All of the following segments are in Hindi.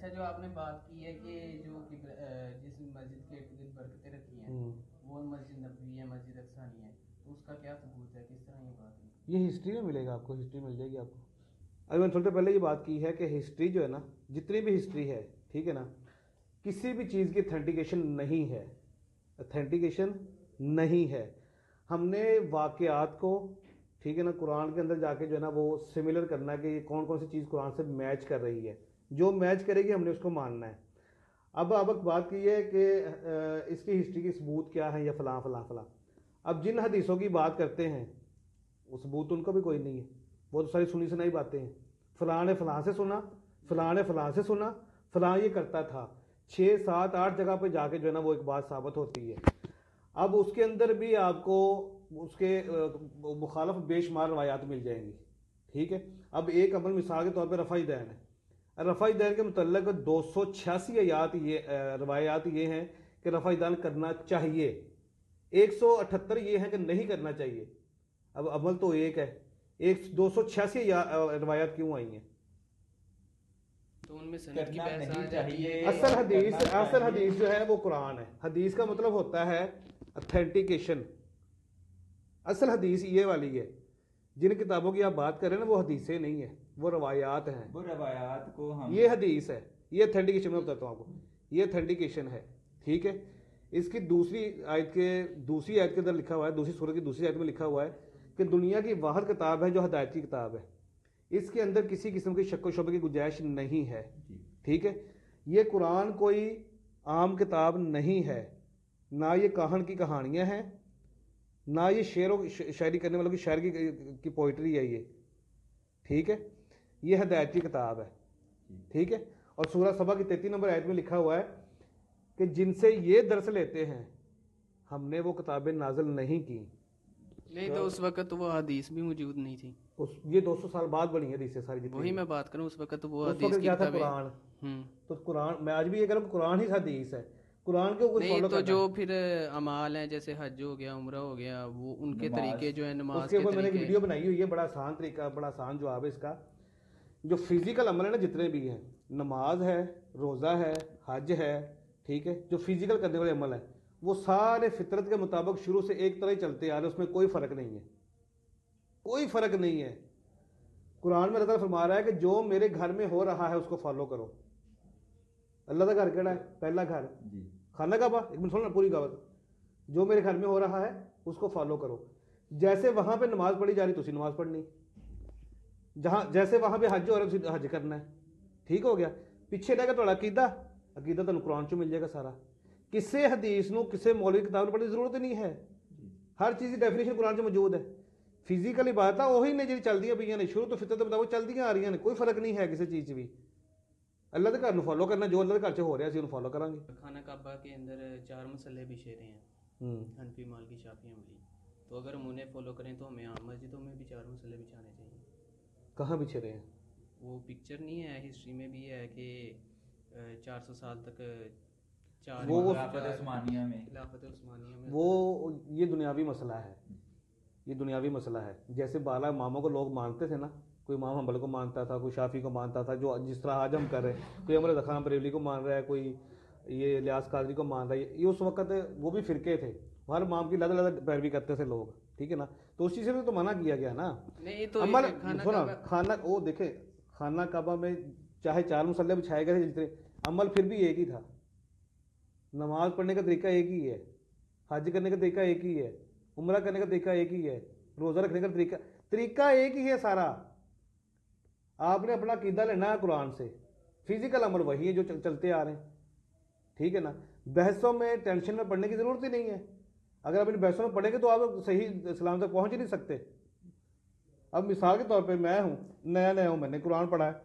अच्छा, जो आपने बात की है कि जो जिस मस्जिद के इर्द गिर्द बरकतें रखी हैं वो मस्जिद नबवी है, मस्जिद अक्सा नहीं है, तो उसका क्या सबूत है, किस तरह ये बात है? ये हिस्ट्री में मिलेगा आपको, हिस्ट्री मिल जाएगी आपको। अभी मैंने थोड़ी देर पहले ये बात की है कि हिस्ट्री जो है ना, जितनी भी हिस्ट्री है, ठीक है ना, किसी भी चीज़ की अथेंटिकेशन नहीं है, अथेंटिकेशन नहीं है। हमने वाक़यात को, ठीक है ना, कुरान के अंदर जाके जो है ना वो सिमिलर करना है कि ये कौन कौन सी चीज़ कुरान से मैच कर रही है, जो मैच करेगी हमने उसको मानना है। अब बात की है कि इसकी हिस्ट्री की सबूत क्या है या फलां फलां फलां। अब जिन हदीसों की बात करते हैं वो सबूत उनका भी कोई नहीं है, वो तो सारी सुनी सुनाई बातें हैं। फलां ने फलां से सुना, फलां ने फलां से सुना, फलां ये करता था, 6 7 8 जगह पे जाके जो है ना वो एक बात साबित होती है। अब उसके अंदर भी आपको उसके मुखालफ बेशुमार रवायात मिल जाएंगी, ठीक है। अब एक अमल मिसाल के तौर पर रफ़ा दैन है, रफ़ा दैन के मुतल्लिक़ 286 आयात ये रवायात ये हैं कि रफ़ा दैन करना चाहिए, 178 ये हैं कि नहीं करना चाहिए। अब अमल तो एक है, 286 रवायात क्यों आई हैं? तो उनमें सनद की बहस आ जाती है। असल हदीस जो है वो कुरान है। हदीस का मतलब होता है अथेंटिकेशन। असल हदीस ये वाली है, जिन किताबों की आप बात कर रहे हैं ना वो हदीसें नहीं है, वो रवायात हैं। वो रवायात को हम, ये हदीस है, ये अथेंटिकेशन में बताता हूँ आपको, ये अथेंटिकेशन है, ठीक है। इसकी दूसरी आयत के अंदर लिखा हुआ है, दूसरी सूरत की दूसरी आयत में लिखा हुआ है कि दुनिया की वाहिद किताब है जो हदायत की किताब है, इसके अंदर किसी किस्म की शक व शुबे की गुंजाइश नहीं है, ठीक है। ये कुरान कोई आम किताब नहीं है, ना ये कहान की कहानियां हैं, ना ये शेर शायरी करने वालों की शायर की पोइट्री है ये, ठीक है। ये हदायत की किताब है, ठीक है। और सूरह सबा की 33 नंबर आयत में लिखा हुआ है कि जिनसे ये दर्स लेते हैं हमने वो किताबें नाजिल नहीं की। नहीं तो उस वक्त तो वो हदीस भी मौजूद नहीं थी, ये 200 साल बाद बनी है हदीसें सारी जितनी। वही मैं बात करूं, उस वक्त तो वो उस हदीस वक्त की क्या था? किताबें। कुरान। तो कुरान, मैं आज भी ये कह रहा हूँ कुरान ही हदीस है, कुरान के ऊपर नहीं फॉलो तो करना जो है। फिर अमाल हैं जैसे हज हो गया, उम्रा हो गया, वो उनके नमाज, तरीके जो है, नमाज उसके के ऊपर मैंने एक तरीके। वीडियो बनाई हुई है, बड़ा आसान तरीका, बड़ा आसान जवाब है इसका। जो फिजिकल अमल है ना, जितने भी हैं, नमाज है, रोज़ा है, हज है, ठीक है, जो फिजिकल करने वाले अमल है वो सारे फितरत के मुताबिक शुरू से एक तरह ही चलते आ रहे हैं, उसमें कोई फ़र्क नहीं है, कोई फ़र्क नहीं है। कुरान में अल्लाह ताला फरमा रहा है कि जो मेरे घर में हो रहा है उसको फॉलो करो। अल्लाह का घर केड़ा है? पहला घर खाना काबा, एक मिनट सुनो ना पूरी बात। जो मेरे घर में हो रहा है उसको फॉलो करो। जैसे वहां पे नमाज पढ़ी जा रही तुसी नमाज पढ़नी, जहां जैसे वहां पे हज हो रहा है हज करना है, ठीक हो गया। पिछे रह गया थोड़ा अकीदा, अकीदा तुहानू कुरान चो मिल जाएगा सारा। किसी हदीस नू किसी मौलवी किताब में पढ़ने की जरूरत नहीं है, हर चीज़ की डेफिनेशन कुरान च मौजूद है। फिजिकल इबादत वही ने जी चलदियां पईयां ने, शुरू तो फितरत के मुताबिक चलदियां आ रही ने, कोई फर्क नहीं है किसी चीज़ च भी। अल्लाह के घर नू फॉलो करना, जो अल्लाह के घर च हो रहा है उन्हें फॉलो करांगे। खाना काबा के अंदर 4 मसले बिछे रहे हैं, हनफी, मालिकी, शाफी, हम्बली। तो अगर हम उन्हें फॉलो करें तो हमें आम मस्जिदों में भी 4 मसले बिछाने चाहिए। कहाँ बिछे रहे हैं? वो पिक्चर नहीं है, हिस्ट्री में भी है कि 400 साल तक वो खिलाफत उस्मानिया में, खिलाफत उस्मानिया में वो ये दुनियावी मसला है, ये दुनियावी मसला है। जैसे 12 इमामों को लोग मानते थे ना, कोई इमाम हम्बल को मानता था, कोई शाफी को मानता था, जो जिस तरह आज हम कर रहे हैं, कोई अमर खान बरेलवी को मान रहा है, कोई ये लियास कादरी को मान रहा है। ये उस वक्त वो भी फिरके थे, हर इमाम की अलग अलग पैरवी करते थे लोग, ठीक है ना। तो उस चीज़ से तो मना किया गया ना। नहीं तो अमल सुना, खाना वो देखे, खाना काबा में चाहे 4 मसले बिछाए गए थे जितने, अमल फिर भी एक ही था। नमाज पढ़ने का तरीका एक ही है, हज करने का तरीका एक ही है, उम्रा करने का तरीका एक ही है, रोज़ा रखने का तरीका एक ही है सारा। आपने अपना अकीदा लेना है कुरान से, फिजिकल अमल वही है जो चलते आ रहे हैं, ठीक है ना। बहसों में, टेंशन में पढ़ने की ज़रूरत ही नहीं है। अगर आप इन बहसों में पढ़ेंगे तो आप सही इस्लाम तक पहुंच ही नहीं सकते। अब मिसाल के तौर पे मैं हूँ, नया हूँ, मैंने कुरान पढ़ा है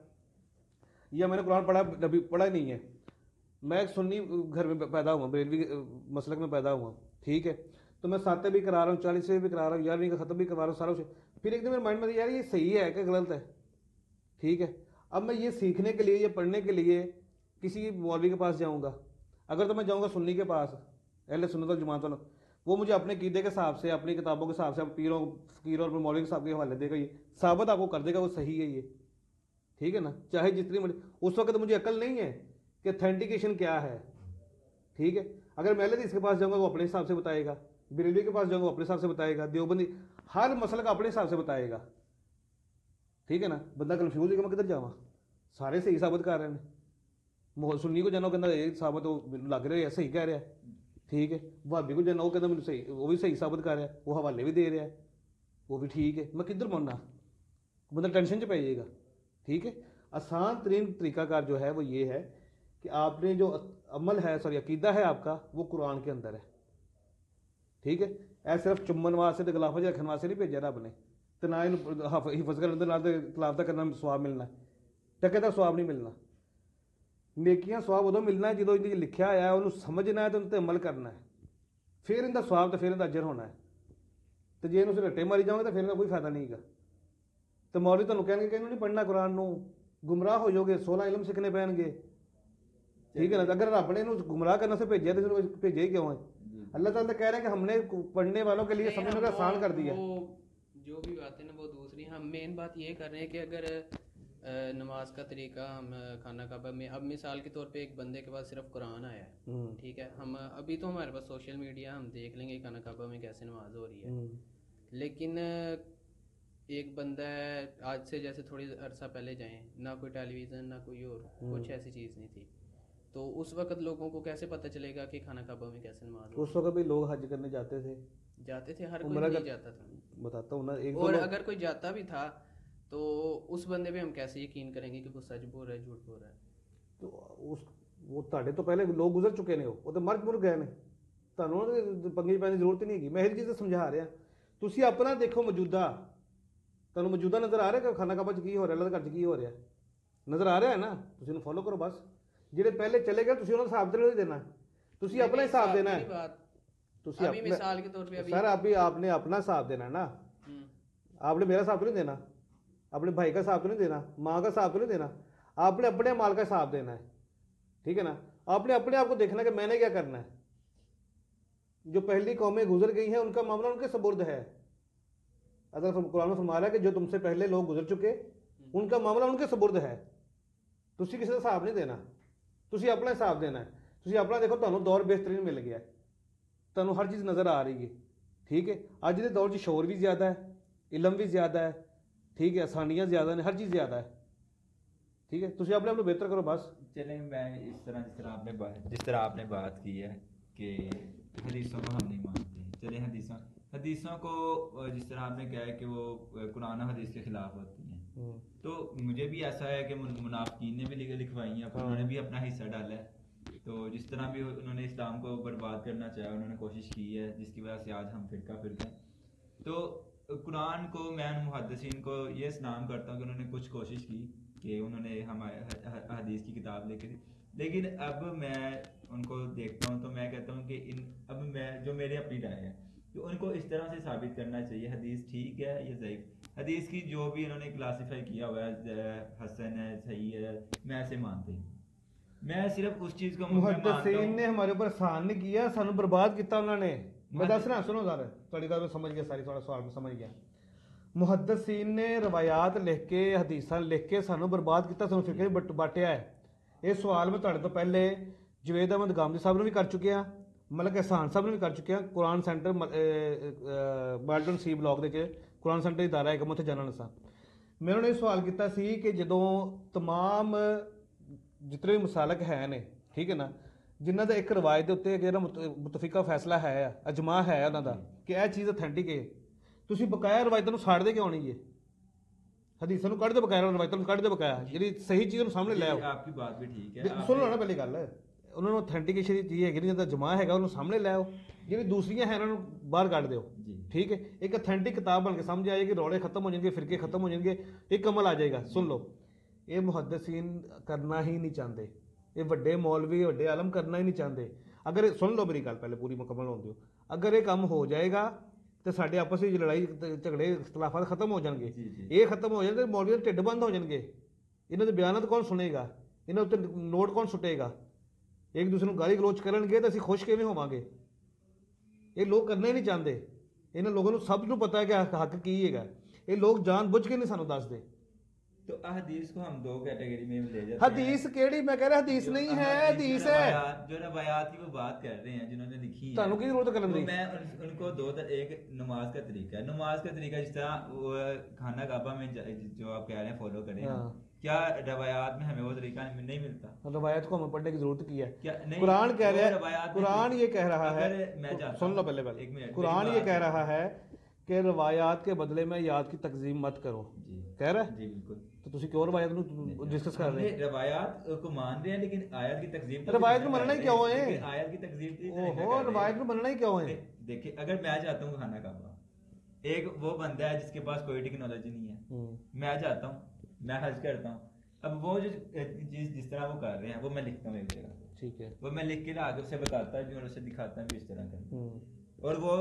या मैंने कुरान पढ़ा नहीं है, मैं एक सुन्नी घर में पैदा हुआ, बरेलवी मसलक में पैदा हुआ, ठीक है। तो मैं साते भी करा रहा हूँ, 40वें भी करा रहा हूँ, 11वीं का ख़त्म भी करवा रहा हूँ, सारा कुछ। फिर एक दिन मेरे माइंड में यार ये सही है कि गलत है, ठीक है। अब मैं ये सीखने के लिए, ये पढ़ने के लिए किसी मौलवी के पास जाऊँगा। अगर तो मैं जाऊँगा सुन्नी के पास, अहले सुन्नत वल जमात वाला, वो मुझे अपने कीदे के हिसाब से, अपनी किताबों के हिसाब से, पीरों फकीरों और मौलवी के हिसाब के हवाले देगा, ये साबित आपको कर देगा वो सही है ये। ठीक है ना, चाहे जितनी बड़ी, उस वक्त मुझे अकल नहीं है कि ऑथेंटिकेशन क्या है, ठीक है। अगर मैं हदीस के पास जाऊंगा वो अपने हिसाब से बताएगा, बरेलवी के पास जाऊंगा वो अपने हिसाब से बताएगा, देवबंदी हर मसला का अपने हिसाब से बताएगा, ठीक है ना। बंदा कन्फ्यूज होगा मैं किधर जावा, सारे सही साबित कर रहे हैं। सुन्नी को जाना कहना ये साबित लग रहा है सही कह रहा है, ठीक है। भाभी को जाना वो कहना मैंने सही, वो भी सही साबित कर रहा है, वो हवाले भी दे रहा है, वो भी ठीक है। मैं किधर मानना, बंदा टेंशन च पै जाएगा, ठीक है। आसान तरीन तरीकाकार जो है वो ये है कि आपने जो अमल है, सॉरी अकीदा है आपका, वो कुरान के अंदर है, ठीक है। ऐ सिर्फ चुम्बन वास्ते तो गिलाफा च रखने वास्ते नहीं भेजा रब ने, तो ना हिफज करने खिलाफ करना स्वाब मिलना, टके का स्वाब नहीं मिलना। नेकियां स्वाब उदों मिलना है जो इन्हें लिखा है उन्होंने समझना है तो उन अमल करना है, फिर इनका स्वाब तो फिर इनका अजर होना है। तो जे इन्हें रट्टे मारी जाओगे तो फिर इनका कोई फायदा नहीं है। तो मौलवी तुहानू कहणगे कि इन्हों नहीं पढ़ना कुरान नू, गुमराह हो जाओगे, 16 इलम सीखने पैणगे, ठीक है ना। अगर रब ने इन्हों गुमराह करने से भेजा तो भेजे ही क्यों है? अल्लाह ताला कह रहे हैं कि हमने पढ़ने वालों के लिए समझने का आसान कर दिया। जो भी बातें ना वो दूसरी, हम मेन बात ये कर रहे हैं कि अगर नमाज का तरीका हम खाना काबा में, अब मिसाल के तौर पे एक बंदे के पास सिर्फ कुरान आया है, ठीक है, हम अभी तो हमारे पास सोशल मीडिया, हम देख लेंगे खाना काबा में कैसे नमाज हो रही है, लेकिन एक बंदा है, आज से जैसे थोड़ी अरसा पहले जाएं, ना कोई टेलीविज़न ना कोई और कुछ ऐसी चीज़ नहीं थी, तो उस वक्त लोगों को कैसे पता चलेगा कि खाना काबा में कैसे नमाज हो? उस वक्त भी लोग हज करने जाते थे, हर कोई नहीं जाता था, बताता हूँ ना। एक और अगर कोई जाता भी था तो उस बंदे पे हम कैसे यकीन करेंगे कि वो सच बोल रहा है झूठ बोल रहा है? तो उस वो ਤੁਹਾਡੇ ਤੋਂ ਪਹਿਲੇ ਲੋਕ ਗੁਜ਼ਰ ਚੁੱਕੇ ਨੇ, ਉਹ ਤਾਂ ਮਰ ਮੁਰ ਗਏ ਨੇ, ਤੁਹਾਨੂੰ ਉਹਨਾਂ ਪੰਗੇ ਪੈਣ ਦੀ ਜ਼ਰੂਰਤ ਨਹੀਂ ਹੈਗੀ। ਮੈਂ ਇਹ ਚੀਜ਼ ਸਮਝਾ ਰਿਹਾ, ਤੁਸੀਂ ਆਪਣਾ ਦੇਖੋ ਮੌਜੂਦਾ, ਤੁਹਾਨੂੰ ਮੌਜੂਦਾ ਨਜ਼ਰ ਆ ਰਿਹਾ ਕਿ ਖਾਨਾ ਕਾਬਾ 'ਚ ਕੀ ਹੋ ਰਿਹਾ, ਅੱਲਾਹ ਦੇ ਘਰ 'ਚ ਕੀ ਹੋ ਰਿਹਾ, ਨਜ਼ਰ ਆ ਰਿਹਾ ਹੈ ਨਾ, ਤੁਸੀਂ ਉਹਨੂੰ ਫੋਲੋ ਕਰੋ ਬਸ। ਜਿਹੜੇ ਪਹਿਲੇ ਚਲੇ ਗਏ ਤੁਸੀਂ ਉਹਨਾਂ ਦਾ ਹਿਸਾਬ ਤੇ ਨਹੀਂ ਦੇਣਾ, ਤੁਸੀਂ अपना हिसाब देना है। ਤੁਸੀਂ अभी मिसाल के तौर पे अभी सर अभी आपने अपना हिसाब देना है ना, आपने मेरा हिसाब तो नहीं देना, अपने भाई का हिसाब तो नहीं देना, माँ का हिसाब तो नहीं देना, आपने अपने माल का हिसाब देना है, ठीक है ना। आपने अपने आप को देखना कि मैंने क्या करना है। जो पहली कौमें गुजर गई हैं उनका मामला उनके सुपुर्द है। अगर कुरान में फरमा रहा है कि जो तुमसे पहले लोग गुजर चुके उनका मामला उनके सुपुर्द है, तुसी किसी का हिसाब नहीं देना, तुसी अपना हिसाब देना है। तुसी अपना देखो, ਤੁਹਾਨੂੰ दौर बेहतरीन मिल गया है, ਤੁਹਾਨੂੰ हर चीज़ नज़र आ रही है, ठीक है। अज के दौर 'ਚ शोर भी ज़्यादा है, इलम भी ज़्यादा है, ठीक है, आसानियाँ ज़्यादा ने, हर चीज़ ज़्यादा है, ठीक है। तुसी अपने आप को बेहतर करो बस। चलें, मैं इस तरह जिस तरह आपने बात की है कि हदीसों को हम नहीं मानते, चलें हदीसों को जिस तरह आपने कहा है कि वो कुरान और हदीस के खिलाफ होती हैं, तो मुझे भी ऐसा है कि मुनाफिकीन ने भी लिखवाई हैं, उन्होंने भी अपना हिस्सा डाला है। तो जिस तरह भी उन्होंने इस्लाम को बर्बाद करना चाहा, उन्होंने कोशिश की है, जिसकी वजह से आज हम फिरका हैं। तो कुरान को मैं मुहद्दिसीन को ये सलाम करता हूँ कि उन्होंने कुछ कोशिश की कि उन्होंने हमारे हदीस की किताब लेके दी, लेकिन अब मैं उनको देखता हूँ तो मैं कहता हूँ कि अब मैं जो मेरी अपनी राय है कि उनको इस तरह से साबित करना चाहिए हदीस ठीक है या ज़ईफ़। हदीस की जो भी इन्होंने क्लासीफाई किया हुआ है, हसन है, सही है, मैं ऐसे मानते हैं। मैं सिर्फ उस चीज़ को मुहद्दिसीन ने हमारे ऊपर एहसान नहीं किया, सानू बर्बाद किया उन्होंने। मैं दस रहा, सुनो ज़रा, थोड़ी गल समझ गया, सारी थोड़ा सवाल में समझ गया। मुहद्दिसीन ने रवायात लिख के, हदीसां लिख के सानू बर्बाद किया, सानू फिरके बांटिया है। ये सवाल मैं तुहाडे तो पहले जवेद अहमद गामदी साहब ने भी कर चुके हैं, मलक एहसान साहब ने भी कर चुके हैं। कुरान सेंटर बाल्टन सी ब्लॉक के कुरान सेंटर इदारा है, मैं उत्थे जाना सा। मैं उन्होंने सवाल किया सी कि जदों तमाम जितने भी मसालक है ने, ठीक है ना, जिन्हों का एक रवायत के उत्ते जो मुतफिका फैसला है, अजमा है उन्होंने कि यह चीज़ ऑथेंटिक है, तुसीं बकाया रवायतों को साड़ते क्यों नहीं है? हदीसां नूं कढ दो, बकाया रवायतों नूं कढ दो, बकाया जी सही चीज़ सामने ले आओ। आपकी बात भी ठीक है, सुन लो ना पहली गल, उन्होंने ऑथेंटिकेशन की चीज़ है जिहदा जमा है उन्होंने सामने ले आओ, जी दूसरियां हैं उन्होंने बाहर कढ दो, ठीक है। एक ऑथेंटिक किताब बन के समझ आएगी, रौले खत्म हो जाएंगे, फिरके खत्म हो जाएंगे, एक अमल आ जाएगा। सुन लो, ये मुहद्दिसीन करना ही नहीं चाहते, ये वड्डे मौलवी वड्डे आलम करना ही नहीं चाहते। अगर सुन लो मेरी गल पहले पूरी मुकम्मल होने दो, अगर ये काम हो जाएगा तो साढ़े आपस में लड़ाई झगड़े इख्तलाफात खत्म हो जाएंगे, ये खत्म हो जाएंगे, मौलवी ढिड बंद हो जाएंगे, इन्होंने बयानत कौन सुनेगा, इन्हें उत्ते नोट कौन सुटेगा, एक दूसरे को गाली गलोच करनगे तो असीं खुश किवें होवांगे? ये लोग करना ही नहीं चाहते। इन्होंने लोगों को सब नूं पता है कि हक की है, ये लोग जान बुझ के नहीं सानूं दसदे, तो हदीस को हम दो कैटेगरी में ले जाते हैं। हदीस केड़ी, मैं कह रहा हदीस नहीं है, हदीस है जो रवायात की वो बात कर रहे हैं जिन्होंने लिखी है, ਤੁਹਾਨੂੰ ਕੀ ਜ਼ਰੂरत करने तो दी? मैं उनको दो एक नमाज का तरीका है, नमाज का तरीका जिस तरह वो खाना काबा में जो आप कह रहे हैं फॉलो करें, हाँ। क्या रवायात में हमें वो तरीका नहीं मिलता? रवायत को हमें पढ़ने की जरूरत की है? क्या नहीं? कुरान कह रहा रवायात है, में कुरान ये कह रहा है, मैं चाहता सुन लो हूं, पहले एक मिनट, कुरान मेरी ये कह बात रहा है कि रवायात के बदले में याद की तकजीम मत करो, जी कह रहा है। जी बिल्कुल। तो तुसी क्यों रवायत डिस्कस कर रहे हैं? रवायात को मान रहे हैं लेकिन आयत की तकजीम रवायत को मानना ही क्यों है? आयत की तकजीम ओहो, रवायत को मानना ही क्यों है? देखिए, अगर मैं चाहता हूँ खाना काबा, एक वो बंदा है जिसके पास कोई टेक्नोलॉजी नहीं है, मैं चाहता हूँ, मैं हज करता हूँ, अब वो जो चीज जिस तरह वो कर रहे हैं वो मैं लिखता हूँ एक जगह, ठीक है, वो मैं लिख के आगे उसे बताता भी और उसे दिखाता भी इस तरह करना, और वो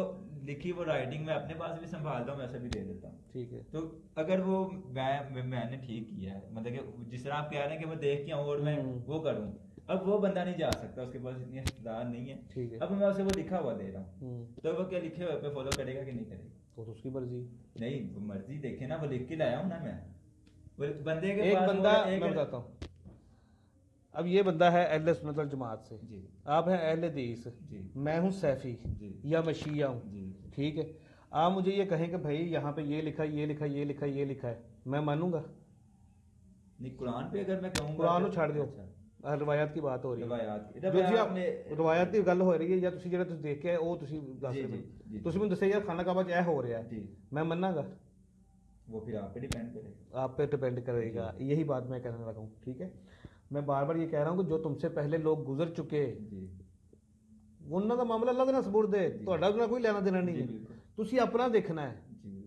लिखी वो राइटिंग में अपने पास भी संभालता हूँ, वैसे भी दे देता हूँ, ठीक है। तो अगर वो मैंने ठीक किया है, मतलब कि जिस तरह आप कह रहे हैं कि मैं देख के आऊँ और मैं वो करूँ, अब वो बंदा नहीं जा सकता, उसके पास इतनी इख्तियार नहीं है, ठीक है। अब मैं उसे वो लिखा हुआ दे रहा हूँ, तो वो क्या लिखे हुए पे फॉलो करेगा कि नहीं करेगा? तो उसकी मर्जी नहीं, वो मर्जी देखे ना, वो लिख के लाया हूँ ना मैं, वो बंदे के एक पास बंदा, मैं बताता हूँ, अब ये बंदा है अहले सुन्नत वल जमात से जी, आप हैं अहले हदीस जी, मैं हूँ सैफी जी, या मैं शिया हूँ जी, ठीक है। आप मुझे ये कहें कि भाई यहाँ पे ये लिखा, ये लिखा, ये लिखा, ये लिखा है, मैं मानूंगा? नहीं, कुरान पे अगर मैं कहूँगा, कुरान को छाड़ दो, रवायत की बात हो रही है, रवायत की गल हो रही है, या तुसी जेड़ा तुसी देख के वो तुसी दस रहे हो, तुसी मैनूं दस्सो यार खाना काबा च हो रहा है, मैं मन्नागा? वो फिर आप पे डिपेंड करेगा, आप पे डिपेंड करेगा, यही बात मैं कहने लगा हूँ, ठीक है। मैं बार बार ये कह रहा हूँ कि जो तुमसे पहले लोग गुजर चुके उन्होंने का मामला अल्लाह के नाल सपुर्द है, ਤੁਹਾਡਾ ਉਹਨਾਂ ਕੋਈ ਲੈਣਾ ਦੇਣਾ ਨਹੀਂ ਹੈ, ਤੁਸੀਂ ਆਪਣਾ ਦੇਖਣਾ ਹੈ,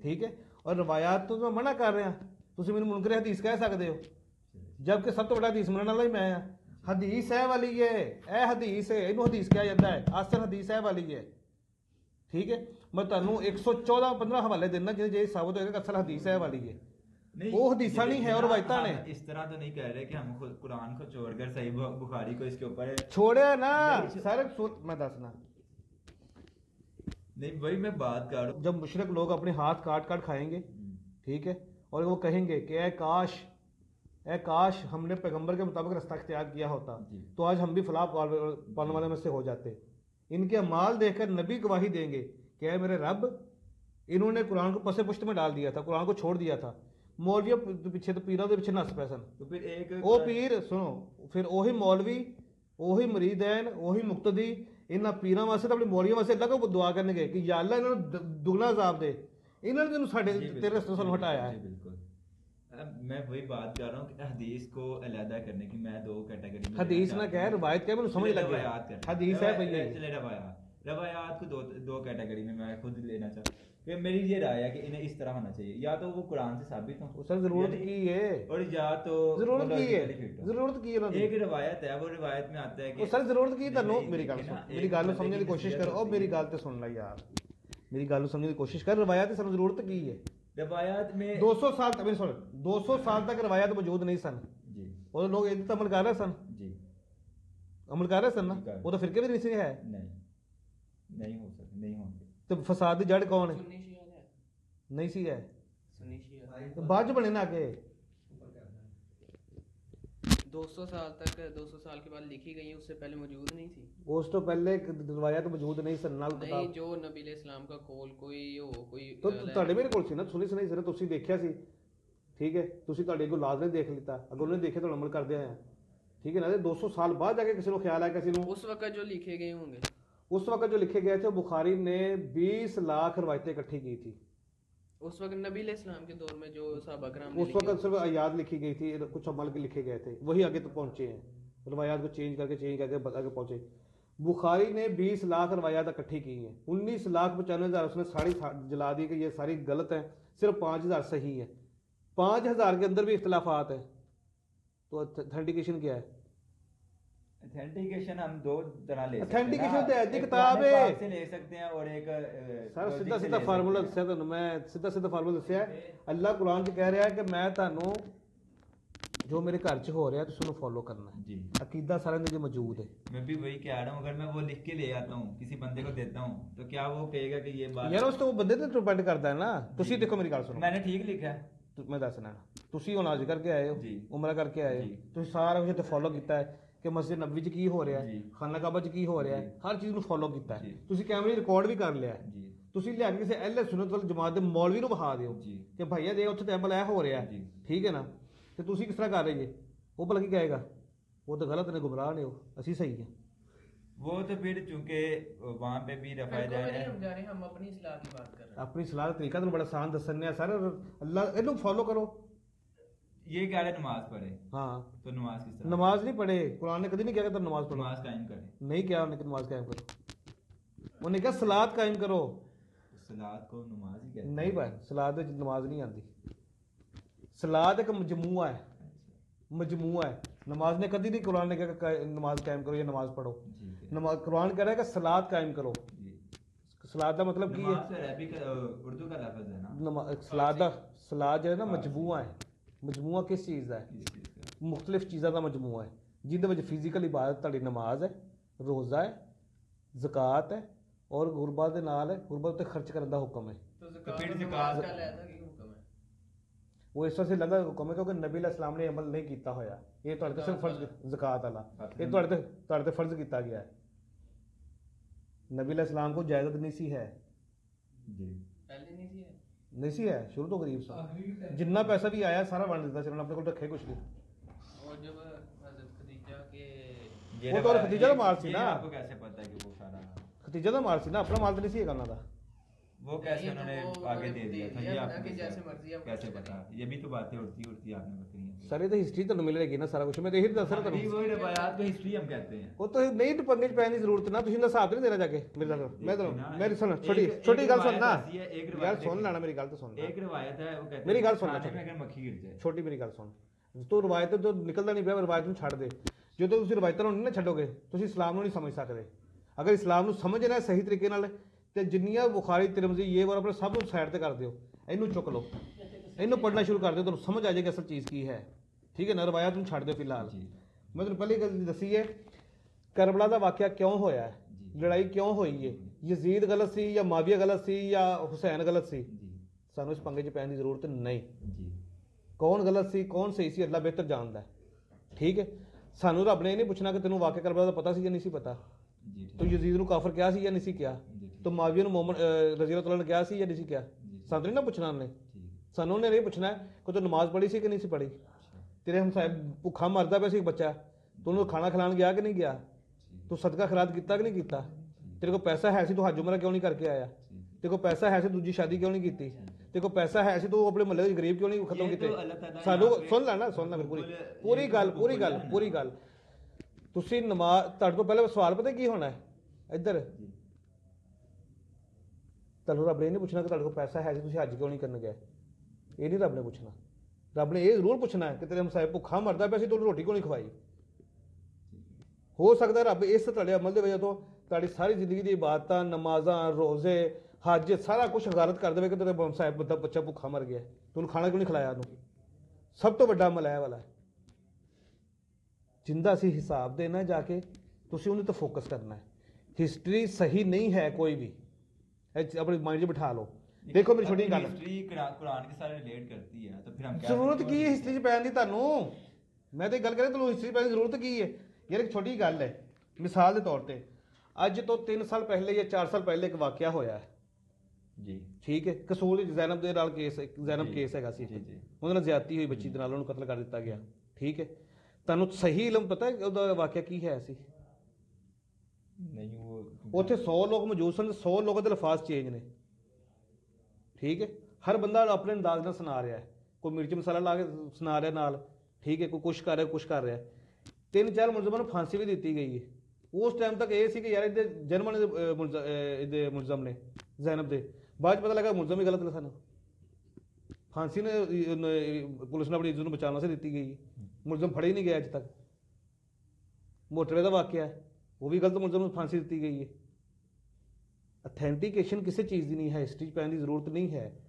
ठीक है। और रवायात तो मैं मना कर रहा, ਤੁਸੀਂ ਮੈਨੂੰ ਮੁਨਕਰ ਹਦੀਸ ਕਹਿ ਸਕਦੇ ਹੋ, जबकि सब तो बड़ा हदीस मनने वाला ही मैं हाँ। हदीस है वाली है, ए हदीस है, इनू हदीस कहा जाता है, असल हदीस है वाली है, ठीक है। मैं तुहानू 114-15 हवाले देना जिन्हें जे साबित होएगा कि असल हदीस है वाली है, वो हदीसा नहीं है और रवायता ने। इस तरह तो नहीं कह रहे कि हम खुद कुरान को छोड़कर सही बुखारी को इसके ऊपर छोड़े ना सारे, मैं दसना नहीं, वही मैं बात कर रहा हूँ। जब मुशरिक लोग अपने हाथ काट काट खाएंगे, ठीक है, और वो कहेंगे कि ए काश हमने पैगंबर के मुताबिक रास्ता इख्तियार किया होता तो आज हम भी फलाह पाने वाले में से हो जाते। इनके माल देखकर नबी गवाही देंगे कि ऐ मेरे रब, इन्होंने कुरान को पसे पुश्त में डाल दिया था, कुरान को छोड़ दिया था, मौलवियों पीछे तो पीरा पीछे नस पै सन, तो फिर एक वो पीर सुनो, फिर वही मौलवी, वही मरीदैन, वही मुक्तदी, इन्होंने पीर वास्ते तो अपने मौलवियों वास्ते अलग दुआ करने कि या अल्लाह इन्होंने दुगना अजाब दे, इन्होंने तेन साढ़े तेरे रस्ते से हटाया है। मैं वही बात कर रहा हूँ कि हदीस को अलग करने की मैं दो कैटेगरी में, हदीस ना कह रवायत कह, मैंने समझ लग गया हदीस है भैया, चले रवायात को दो कैटेगरी में मैं खुद लेना चाहता कि मेरी ये राय है कि इन्हें इस तरह होना चाहिए, या तो वो कुरान से साबित हो, सर जरूरत की है, और या तो जरूरत की है, एक रिवायत है, वो रिवायत में आता है कि सर जरूरत की तन्नो मेरी गल समझने की कोशिश कर, और मेरी गल ते सुन ला यार, मेरी गल समझने की कोशिश कर, रवायत सन जरूरत की है, रवायत में 200 साल तक 200 साल तक रवायत मौजूद नहीं सन जी, और लोग इधर अमल कर रहे सन जी, अमल कर रहे सन ना, वो तो फिरके भी नहीं है, नहीं हो सकते, नहीं होंगे, तो फसाद की जड़ कौन है? नहीं सी है, तो बाद बने ना आगे 200 साल तक, 200 साल के बाद लिखी गई है, उससे पहले मौजूद नहीं थी, उस तो पहले रवायत मौजूद नहीं सन नाल नहीं, जो नबी इस्लाम का कोल कोई हो कोई तो ਤੁਹਾਡੇ ਮੇਰੇ ਕੋਲ ਸੀ ਨਾ, ਸੁਣੀ ਸਿਰ ਤੁਸੀਂ ਦੇਖਿਆ ਸੀ, ਠੀਕ ਹੈ, ਤੁਸੀਂ ਤੁਹਾਡੇ ਕੋਲ ਲਾਜ਼ ਨੇ ਦੇਖ ਲਿੱਤਾ, ਅਗਰ ਉਹਨੇ ਦੇਖੇ ਤਾਂ ਅਮਲ ਕਰਦੇ ਆਏ, ठीक है ना। 200 साल बाद जाके किसी को ख्याल है, किसी को उस वक्त जो लिखे गए होंगे, उस वक्त जो लिखे गए थे, बुखारी ने 20 लाख रवायतें इकट्ठी की थी उस वक्त नबी इस्लाम के दौर में, जो सहाबा कराम उस वक्त सिर्फ आयात लिखी गई थी, कुछ अमल के लिखे गए थे, वही आगे तो पहुंचे हैं, रवायात को चेंज करके आगे पहुंचे। बुखारी ने 20 लाख रवायात इकट्ठी की हैं, 19 लाख 95,000 उसने सारी जला दी कि ये सारी गलत है, सिर्फ 5,000 सही है, 5,000 के अंदर भी इख्तलाफात है, तो ऑथेंटिकेशन क्या है? ऑथेंटिकेशन हम दो तरह ले सकते हैं, ऑथेंटिकेशन तो ऐसी किताब है से ले सकते हैं, और एक सर सीधा फार्मूला दस्या तुहानू, मैं सीधा फार्मूला दस्या, अल्लाह कुरान च कह रहा है कि मैं तुहानू जो मेरे घर च हो रहा है तुसीं उहनूं फॉलो करना है जी, अकीदा सारे दे मौजूद है। मैं भी वही कह रहा हूँ, अगर मैं वो लिख के ले आता हूँ, किसी बंदे को देता हूँ, तो क्या वो कहेगा कि ये बात यार उस तो वो बंदे ते डिपेंड करदा है ना। तुसीं देखो मेरी गल सुनो, मैंने ठीक लिखा है, मैं दसना ਤੁਸੀਂ ਹੁਣ ਅੱਜ ਕਰਕੇ ਆਏ ਹੋ, ਜੀ। ਉਮਰਾ ਕਰਕੇ ਆਏ ਹੋ, ਜੀ। ਤੁਸੀਂ ਸਾਰਾ ਕੁਝ ਇੱਥੇ ਫੋਲੋ ਕੀਤਾ ਹੈ ਕਿ ਮਸਜਿਦ ਨਬਵੀ 'ਚ ਕੀ ਹੋ ਰਿਹਾ ਹੈ, ਜੀ। ਖਾਨਾ ਕਾਬਾ 'ਚ ਕੀ ਹੋ ਰਿਹਾ ਹੈ, ਹਰ ਚੀਜ਼ ਨੂੰ ਫੋਲੋ ਕੀਤਾ ਹੈ। ਜੀ। ਤੁਸੀਂ ਕੈਮਰੇ ਰਿਕਾਰਡ ਵੀ ਕਰ ਲਿਆ ਹੈ। ਜੀ ਤੁਸੀਂ ਲਿਆ ਕੇ ਕਿਸੇ ਅਹਿਲੇ ਸੁਨਨਤ ਵਲ ਜਮਾਤ ਦੇ ਮੌਲਵੀ ਨੂੰ ਵਿਖਾ ਦਿਓ ਜੀ ਕਿ ਭਾਈਆ ਦੇ ਉੱਥੇ ਟੈਂਪਲ ਇਹ ਹੋ ਰਿਹਾ ਹੈ, ਜੀ। ਠੀਕ ਹੈ ਨਾ, ਤੇ ਤੁਸੀਂ ਕਿਸ ਤਰ੍ਹਾਂ ਕਰ ਰਹੇ ਜੇ? ਉਹ ਭਲਾ ਕੀ ਕਹੇਗਾ? ਉਹ ਤਾਂ ਗਲਤ ਨੇ, ਗੁੰਮਰਾਹ ਨੇ, ਉਹ ਅਸੀਂ ਸਹੀ ਹੈ। वो तो फिर चूंकि वहाँ पे भी रफा बिल्कुल जाए नहीं हम जा रहे हैं, हम अपनी इस्लाह की बात कर रहे हैं। ਆਪਣੀ ਸਲਾਹ ਦਾ ਤਰੀਕਾ ਤੁਹਾਨੂੰ ਬੜਾ ਆਸਾਨ ਦੱਸਣ ਆ ਸਰ, ਅੱਲਾ ਇਹਨੂੰ ਫੋਲੋ ਕਰੋ। ये कह रहे नमाज पढ़े, ਹਾਂ, तो नमाज किस तरह? ਨਮਾਜ਼ ਨਹੀਂ ਪੜ੍ਹੇ, ਕੁਰਾਨ ਨੇ ਕਦੀ ਨਹੀਂ ਕਿਹਾ ਕਿ ਤੁਸੀਂ ਨਮਾਜ਼ ਪੜ੍ਹੋ। नमाज कायम करे। नहीं किया उन्होंने कि नमाज कायम करो, उन्होंने कहा सलाद कायम करो। सलाद को नमाज ही कहते नहीं भाई, सलाद में नमाज नहीं आती। सलाद एक मजमुआ है, मजमुआ है। नमाज ने कभी नहीं कुरान ने कहा कि नमाज कायम करो या नमाज पढ़ो। ठीक है। नमाज कुरान कह रहा है कि सलाद कायम करो। जी। सलाद का मतलब की है नमाज तो अरबी का उर्दू का लफ्ज है ना? सलाद जो है ना मजमुआ है। मजमुआ किस चीज़ का है? इस चीज का। मुख्तलिफ चीज़ों का मजमुआ है जिंदे फिजिकल इबादत ਤੁਹਾਡੀ नमाज है, रोज़ा है, ज़कात है और गुरबा ਦੇ ਨਾਲ ਹੈ, गुरबा ਉੱਤੇ खर्च ਕਰਨ ਦਾ ਹੁਕਮ है। तो तो ज़कात फिर और ज़कात- नमाज का अलहदा की हुक्म है। ਉਹ ਇਸ ਵਾਸਤੇ ਲੱਗਾ ਹੁਕਮ ਹੈ ਕਿਉਂਕਿ ਨਬੀ ਅਲੈਹਿਸਲਾਮ ਨੇ ਅਮਲ ਨਹੀਂ ਕੀਤਾ ਹੋਇਆ। ਇਹ ਤੁਹਾਡੇ ਤੇ ਸਿਰਫ ਫਰਜ਼ ਜ਼ਕਾਤ ਵਾਲਾ, ਇਹ ਤੁਹਾਡੇ ਤੇ ਫਰਜ਼ ਕੀਤਾ ਗਿਆ ਹੈ। ਨਬੀ ਅਲੈਹਿਸਲਾਮ को इजाज़त नहीं सी है, जी। पहले नहीं थी है। नहीं सी है, शुरू तो गरीब सा, जितना पैसा भी आया सारा वंड दिता, सिर्फ अपने को रखे कुछ नहीं। और जब हज़रत खदीजा के ये वो तो रफा- खदीजा का ये- माल थी ये ना। आपको कैसे पता है कि वो सारा खतीजा ਦਾ ਮਾਲ ਸੀ ਨਾ, ਆਪਣਾ ਮਾਲ ਤਾਂ ਨਹੀਂ ਸੀ ਹੈਗਾ ਉਹਨਾਂ ਦਾ। वो कैसे ये तो उन्होंने वो आगे दे दिया था? ये ना आपको कि कैसे- जैसे मर्जी आप कैसे कुछ पता? ये भी तो बातें उड़ती उड़ती आपने बताई हैं। ਸਾਰੇ ਤਾਂ ਹਿਸਟਰੀ ਤੁਹਾਨੂੰ ਮਿਲੇਗੀ ਨਾ, ਸਾਰਾ ਕੁਝ ਮੈਂ ਤਾਂ ਇਹੀ ਦੱਸ ਰਿਹਾ अभी ਤੁਹਾਨੂੰ। वही रवायात को हिस्ट्री हम कहते हैं। ਉਹ ਤਾਂ ਨਹੀਂ ਪੰਗੇ ਚ ਪੈਣ ਦੀ ਜ਼ਰੂਰਤ ਨਾ, ਤੁਸੀਂ ਇਹਦਾ ਹਿਸਾਬ ਨਹੀਂ ਦੇਣਾ ਜਾ ਕੇ ਮੇਰੇ ਨਾਲ। ਮੈਂ ਤੁਹਾਨੂੰ ਮੇਰੀ ਸੁਣ, ਛੋਟੀ एक- ਛੋਟੀ एक ਗੱਲ ਸੁਣ ਨਾ, रवायत ऐसी है, एक ਯਾਰ रवायत ਸੁਣ देखिए। ਲੈਣਾ, ਮੇਰੀ ਗੱਲ ਤਾਂ ਸੁਣ ਲੈ। एक रवायत है, वो कहते मेरी हैं गल सुन ले, खाने में अगर मक्खी गिर जाए। ਛੋਟੀ ਮੇਰੀ ਗੱਲ ਸੁਣ, ਤੂੰ ਰਵਾਇਤ ਤੋਂ ਨਿਕਲਦਾ ਨਹੀਂ ਪਿਆ, ਰਵਾਇਤ ਨੂੰ ਛੱਡ ਦੇ। ਜਦੋਂ ਤੁਸੀਂ ਰਵਾਇਤਾਂ ਨੂੰ ਨਹੀਂ ਨਾ ਛੱਡੋਗੇ ਤੁਸੀਂ ਇਸਲਾਮ ਨੂੰ ਨਹੀਂ ਸਮਝ ਸਕਦੇ। ਅਗਰ ਇਸਲਾਮ ਨੂੰ ਸਮਝਣਾ ਹੈ ਸਹੀ ਤਰੀਕੇ ਨਾਲ ਤੇ ਜਿੰਨੀਆਂ ਬੁਖਾਰੀ ਤਿਰਮਜ਼ੀ ਇਹ ਵਾਰ ਆਪਣੇ ਸਭ ਨੂੰ ਸਾਈਡ ਤੇ ਕਰ ਦਿਓ, ਇਹਨੂੰ ਚੁੱਕ ਲਓ, ਇਹਨੂੰ ਪੜ੍ਹਨਾ ਸ਼ੁਰੂ ਕਰ ਦਿਓ, ਤੁਹਾਨੂੰ ਸਮਝ ਆ ਜਾਏਗੀ ਅਸਲ ਚੀਜ਼ ਕੀ ਹੈ। ਠੀਕ ਹੈ ਨਾ, ਰਵਾਇਤ ਨੂੰ ਛੱਡ ਦਿਓ ਫਿਲਹਾਲ। ਜੀ। ਮੈਂ ਤੁਹਾਨੂੰ ਪਹਿਲੀ ਗੱਲ ਦੱਸੀ ਹੈ ਕਰਬਲਾ ਦਾ ਵਾਕਿਆ ਕਿਉਂ ਹੋਇਆ ਹੈ, ਜੀ। ਲੜਾਈ ਕਿਉਂ ਹੋਈ ਹੈ, ਯਜ਼ੀਦ ਗਲਤ ਸੀ ਜਾਂ ਮਾਵੀਆ ਗਲਤ ਸੀ ਜਾਂ ਹੁਸੈਨ ਗਲਤ ਸੀ, जी। ਸਾਨੂੰ ਇਸ ਪੰਗੇ 'ਚ ਪੈਣ ਦੀ ਜ਼ਰੂਰਤ ਨਹੀਂ। जी। ਕੌਣ ਗਲਤ ਸੀ ਕੌਣ ਸਹੀ ਸੀ ਅੱਲਾ ਬਿਹਤਰ ਜਾਣਦਾ ਹੈ। ਠੀਕ ਹੈ, ਸਾਨੂੰ ਰੱਬ ਨੇ ਇਹ ਨਹੀਂ ਪੁੱਛਣਾ ਕਿ ਤੈਨੂੰ ਵਾਕਿਆ ਕਰਬਲਾ ਦਾ ਪਤਾ ਸੀ ਜਾਂ ਨਹੀਂ ਸੀ ਪਤਾ, जी। ਤੂੰ ਯਜ਼ੀਦ ਨੂੰ ਕਾਫਰ ਕਿਹਾ ਸੀ ਜਾਂ ਨਹੀਂ ਸੀ ਕਿਹਾ, जी। ਤੂੰ ਮਾਵੀਆ ਨੂੰ ਮੂਮਨ ਰਜ਼ੀ ਅੱਲਾਹ ਨੇ ਕਿਹਾ ਸੀ ਜਾਂ ਨਹੀਂ ਸੀ ਕਿਹਾ। जी। ਸਾਨੂੰ ਨਹੀਂ ਨਾ ਪੁੱਛਣਾ ਉਹਨੇ, जी। ਸਾਨੂੰ ਉਹਨੇ ਨਹੀਂ ਪੁੱਛਣਾ ਕਿ ਤੂੰ ਨਮਾਜ਼ ਪੜ੍ਹੀ ਸੀ ਕਿ ਨਹੀਂ ਸੀ ਪੜ੍ਹੀ, ਤੇਰੇ ਹਮਸਾਏ ਭੁੱਖਾ ਮਰਦਾ ਪਿਆ ਸੀ ਇੱਕ ਬੱਚਾ, ਤੂੰ ਉਹਨੂੰ ਖਾਣਾ ਖਿਲਾਉਣ ਗਿਆ ਕਿ ਨਹੀਂ ਗਿਆ, जी। ਤੂੰ ਸਦਕਾ ਖਿਰਾਤ ਕੀਤਾ ਕਿ ਨਹੀਂ ਕੀਤਾ, ਤੇਰੇ ਕੋਲ ਪੈਸਾ ਹੈ ਸੀ ਤੂੰ ਹਜ ਉਮਰਾ ਕਿਉਂ ਨਹੀਂ ਕਰਕੇ ਆਇਆ, ਤੇਰੇ ਕੋਲ ਪੈਸਾ ਹੈ ਸੀ ਦੂਜੀ ਸ਼ਾਦੀ ਕਿਉਂ ਨਹੀਂ ਕੀਤੀ, ਤੇਰੇ ਕੋਲ ਪੈਸਾ ਹੈ ਸੀ ਤੂੰ ਆਪਣੇ ਮਹੱਲੇ ਦੇ ਗਰੀਬ ਕਿਉਂ ਨਹੀਂ ਖਤਮ ਇਹ ਕੀਤੇ। ਤਾਂ ਅੱਲਾਹ ਤਾਲਾ ਸਾਨੂੰ यहाँ पे ਸੁਣ ਲੈਣਾ ਸੁਣ ਲੈ ਫਿਰ ਪੂਰੀ ਗੱਲ ਪੂਰੀ ਗੱਲ। ਤੁਸੀਂ ਨਮਾਜ਼ ਤੁਹਾਡੇ ਤੋਂ ਪਹਿਲੇ ਸਵਾਲ ਪਤਾ ਕੀ ਹੋਣਾ ਹੈ ਇੱਧਰ, ਤੁਹਾਨੂੰ ਰੱਬ ਨੇ ਇਹ ਨਹੀਂ ਪੁੱਛਣਾ ਕਿ ਤੁਹਾਡੇ ਕੋਲ ਪੈਸਾ ਹੈ ਸੀ ਤੁਸੀਂ ਹੱਜ ਕਿਉਂ ਨਹੀਂ ਕਰਨ ਗਏ, ਇਹ ਨਹੀਂ ਰੱਬ ਨੇ ਪੁੱਛਣਾ। ਰੱਬ ਨੇ ਇਹ ਜ਼ਰੂਰ ਪੁੱਛਣਾ ਹੈ ਕਿ ਤੇਰੇ ਹਮਸਾਏ ਭੁੱਖਾ ਮਰਦਾ ਪਿਆ ਸੀ ਤੂੰ ਰੋਟੀ ਕਿਉਂ ਨਹੀਂ ਖਵਾਈ। ਹੋ ਸਕਦਾ ਰੱਬ ਇਸ ਤੁਹਾਡੇ ਅਮਲ ਦੇ ਵਜ੍ਹਾ ਤੋਂ ਤੁਹਾਡੀ ਸਾਰੀ ਜ਼ਿੰਦਗੀ ਦੀ ਇਬਾਦਤਾਂ ਨਮਾਜ਼ਾਂ ਰੋਜ਼ੇ ਹੱਜ ਸਾਰਾ ਕੁਝ ਗਾਰਤ ਕਰ ਦੇਵੇ ਕਿ ਤੇਰੇ ਹਮਸਾਏ ਦਾ ਬੱਚਾ ਭੁੱਖਾ ਮਰ ਗਿਆ, ਤੂੰ ਖਾਣਾ ਕਿਉਂ ਨਹੀਂ ਖਿਲਾਇਆ ਉਹਨੂੰ। ਸਭ ਤੋਂ ਵੱਡਾ ਅਮਲ ਇਹ ਵਾਲਾ ਹੈ, ਜਿੰਦਾ ਸੀ ਹਿਸਾਬ ਦੇਣਾ ਜਾ ਕੇ ਤੁਸੀਂ ਉਹਦੇ ਤੇ ਫੋਕਸ ਕਰਨਾ ਹੈ। ਹਿਸਟਰੀ ਸਹੀ ਨਹੀਂ ਹੈ ਕੋਈ ਵੀ, ਇਹ ਆਪਣੇ ਮਾਈਂਡ 'ਚ ਬਿਠਾ ਲਓ। ਦੇਖੋ ਮੇਰੀ ਛੋਟੀ ਗੱਲ, हिस्ट्री कुरान के साथ रिलेट करती है तो फिर हम क्या ਜ਼ਰੂਰਤ ਕੀ ਹੈ ਹਿਸਟਰੀ 'ਚ ਪੈਣ ਦੀ ਤੁਹਾਨੂੰ। ਮੈਂ ਤਾਂ ਗੱਲ ਕਰਾਂ ਤੁਹਾਨੂੰ ਹਿਸਟਰੀ ਪੈਣ ਦੀ ਜ਼ਰੂਰਤ ਕੀ ਹੈ ਯਾਰ। ਇੱਕ ਛੋਟੀ ਗੱਲ ਹੈ, ਮਿਸਾਲ ਦੇ ਤੌਰ ਤੇ ਅੱਜ ਤੋਂ 3 ਸਾਲ ਪਹਿਲੇ ਜਾਂ 4 ਸਾਲ ਪਹਿਲੇ ਇੱਕ ਵਾਕਿਆ ਹੋਇਆ ਹੈ। जी। ਠੀਕ ਹੈ, ਕਸੂਰ ਜ਼ੈਨਬ ਦੇ ਨਾਲ ਕੇਸ, ਜ਼ੈਨਬ ਜੀ। ਕੇਸ ਹੈਗਾ ਸੀ, ਜੀ, ਜੀ। ਉਹਦੇ ਨਾਲ ਜ਼ਿਆਦਤੀ ਹੋਈ ਬੱਚੀ ਦੇ ਨਾਲ, ਉਹਨੂੰ ਕਤਲ ਕਰ ਦਿੱਤਾ ਗਿਆ। ਠੀਕ ਹੈ, ਤੁਹਾਨੂੰ ਸਹੀ ਇਲਮ ਪਤਾ ਹੈ ਉਹਦਾ ਵਾਕਿਆ ਕੀ ਹੈ ਸੀ। नहीं वो ਉੱਥੇ 100 ਲੋਕ ਮੌਜੂਦ ਸਨ, 100 ਲੋਕਾਂ ਦੇ ਲਫ਼ਾਜ਼ ਚੇਂਜ ਨੇ। ਠੀਕ ਹੈ, ਹਰ ਬੰਦਾ ਆਪਣੇ ਅੰਦਾਜ਼ ਨਾਲ ਸੁਣਾ ਰਿਹਾ ਹੈ, ਕੋਈ ਮਿਰਚ ਮਸਾਲਾ ਲਾ ਕੇ ਸੁਣਾ ਰਿਹਾ ਨਾਲ, ਠੀਕ ਹੈ, ਕੋਈ ਕੁਛ ਕਰ ਰਿਹਾ ਕੁਛ ਕਰ ਰਿਹਾ। 3-4 ਮੁਲਜ਼ਮਾਂ ਨੂੰ ਫਾਂਸੀ ਵੀ ਦਿੱਤੀ ਗਈ ਹੈ। ਉਸ ਟਾਈਮ ਤੱਕ ਇਹ ਸੀ ਕਿ ਯਾਰ ਇਹਦੇ ਜਰਮਨ ਇਹਦੇ ਮੁਲਜ਼ਮ ਨੇ ਜ਼ੈਨਬ ਦੇ, ਬਾਅਦ 'ਚ ਪਤਾ ਲੱਗਾ ਮੁਲਜ਼ਮ ਹੀ ਗਲਤ ਨੇ ਸਨ। ਫਾਂਸੀ ਨੇ ਪੁਲਿਸ ਨੇ ਆਪਣੀ ਇੱਜ਼ਤ ਨੂੰ ਬਚਾਉਣ ਵਾਸਤੇ ਦਿੱਤੀ ਗਈ ਹੈ, ਮੁਲਜ਼ਮ ਫੜੇ ਹੀ ਨਹੀਂ ਗਏ ਅੱਜ ਤੱਕ। ਮੋਟਰੇ ਦਾ ਵਾਕਿਆ ਹੈ, ਉਹ ਵੀ ਗਲਤ ਮੁਲਜ਼ਮ ਨੂੰ ਫਾਂਸੀ ਦਿੱਤੀ ਗਈ ਹੈ। ਅਥੈਂਟੀਕੇਸ਼ਨ ਕਿਸੇ ਚੀਜ਼ ਦੀ ਨਹੀਂ ਹੈ, ਹਿਸਟਰੀ 'ਚ ਪੈਣ ਦੀ ਜ਼ਰੂਰਤ ਨਹੀਂ ਹੈ।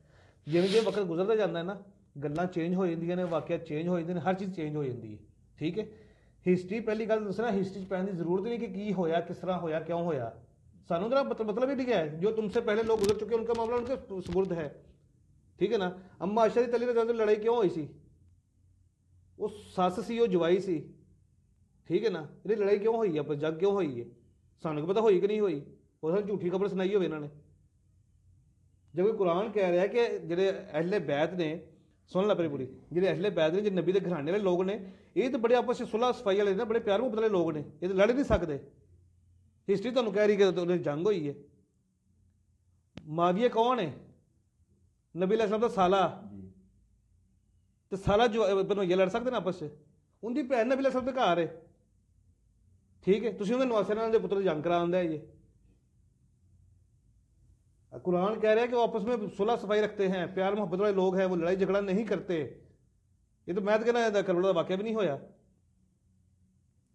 ਜਿਵੇਂ ਜਿਵੇਂ ਵਕਤ ਗੁਜ਼ਰਦਾ ਜਾਂਦਾ ਹੈ ਨਾ, ਗੱਲਾਂ ਚੇਂਜ ਹੋ ਜਾਂਦੀਆਂ ਨੇ, ਵਾਕਿਆ ਚੇਂਜ ਹੋ ਜਾਂਦੇ ਨੇ, ਹਰ ਚੀਜ਼ ਚੇਂਜ ਹੋ ਜਾਂਦੀ ਹੈ। ਠੀਕ ਹੈ, ਹਿਸਟਰੀ ਪਹਿਲੀ ਗੱਲ ਦੱਸਣਾ, ਹਿਸਟਰੀ 'ਚ ਪੈਣ ਦੀ ਜ਼ਰੂਰਤ ਨਹੀਂ ਕਿ ਕੀ ਹੋਇਆ, ਕਿਸ ਤਰ੍ਹਾਂ ਹੋਇਆ, ਕਿਉਂ ਹੋਇਆ। ਸਾਨੂੰ ਤਾਂ मतलब ही नहीं है, जो तुमसे पहले लोग गुजर चुके हैं उनका मामला उनके सुपुर्द है। ठीक है ना। अम्मा आयशा रज़ी अल्लाह अन्हा लड़ाई क्यों हुई सी, ਉਹ ਸੱਸ ਸੀ ਉਹ ਜਵਾਈ ਸੀ, ਠੀਕ ਹੈ ਨਾ। ਇਹਦੀ ਲੜਾਈ ਕਿਉਂ ਹੋਈ ਆਪਸ ਜੱਗ ਕਿਉਂ ਹੋਈ ਹੈ, ਸਾਨੂੰ ਕੀ ਪਤਾ ਹੋਈ ਕਿ ਨਹੀਂ ਹੋਈ, ਉਹ ਸਾਨੂੰ ਝੂਠੀ ਖਬਰ ਸੁਣਾਈ ਹੋਵੇ ਇਹਨਾਂ ਨੇ। जब कुरान कह रहा है कि ਜਿਹੜੇ अहले बैत ने, सुन ला मेरी पूरी, ਜਿਹੜੇ अहले बैत ने, जो नबी के घराने वाले लोग ने, ये तो बड़े आपस में सुलह सफाई वाले ने, बड़े प्यार मुहब्बत वाले लोग ने, ये तो लड़ नहीं सकते। हिस्ट्री ਤੁਹਾਨੂੰ ਕਹਿ ਰਹੀ कि उन्हें जंग हुई है। माविया कौन है? नबी अलैहिस्सलाम ਦਾ साला, तो साला जो बनोइया लड़ सकते ना आपस में? उनकी भैन नबी अलैहिस्सलाम ਦੇ ਘਰ है, ठीक है। ਤੁਸੀਂ ਉਹਦੇ ਨਵਾਸੇ ਨਾਲ ਦੇ ਪੁੱਤਰ जंग कराਉਂਦਾ है। ये कुरान कह रहा है कि वो आपस में सुलह सफाई रखते हैं, प्यार मोहब्बत वाले लोग हैं, वो लड़ाई झगड़ा नहीं करते। ये तो मैं तो कहना करबला का वाकया भी नहीं होया,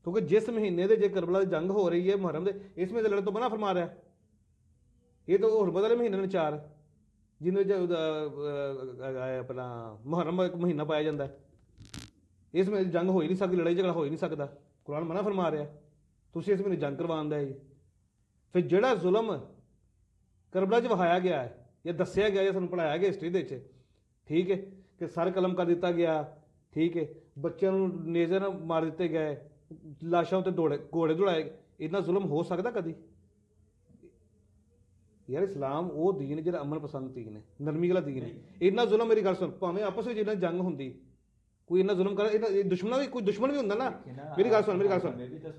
क्योंकि जिस महीने दे जे करबला की जंग हो रही है मुहर्रम दे, इसमें तो लड़ने तो मना फरमा रहा है। ये तो हुरमत वाले महीने ने 4 जिन्हें अपना मुहर्रम एक महीना पाया जाता है, इसमें जंग हो ही नहीं सकती, लड़ाई झगड़ा हो ही नहीं सकता। कुरान मना फरमा रहा है, तुम इस महीने जंग करवांदा है। फिर जिहड़ा जुल्म करबला च विखाया गया है या दसिया गया या सानूं पढ़ाया गया हिस्ट्री दे विच, ठीक है, कि सर कलम कर दिता गया, ठीक है, बच्चों नूं नेज़र मार दिते गए, लाशां उत्ते घोड़े दौड़ाए, इन्ना जुल्म हो सकता कदी? यार इस्लाम वो दीन है जिहड़ा अमन पसंद दीन है, नरमी वाला दीन है। इन्ना जुल्म, मेरी गल सुन, भावें आपस में इन्ना जंग हुंदी, कोई इन्ना जुल्म कर, दुश्मन भी, कोई दुश्मन भी हुंदा ना। मेरी गल सुन,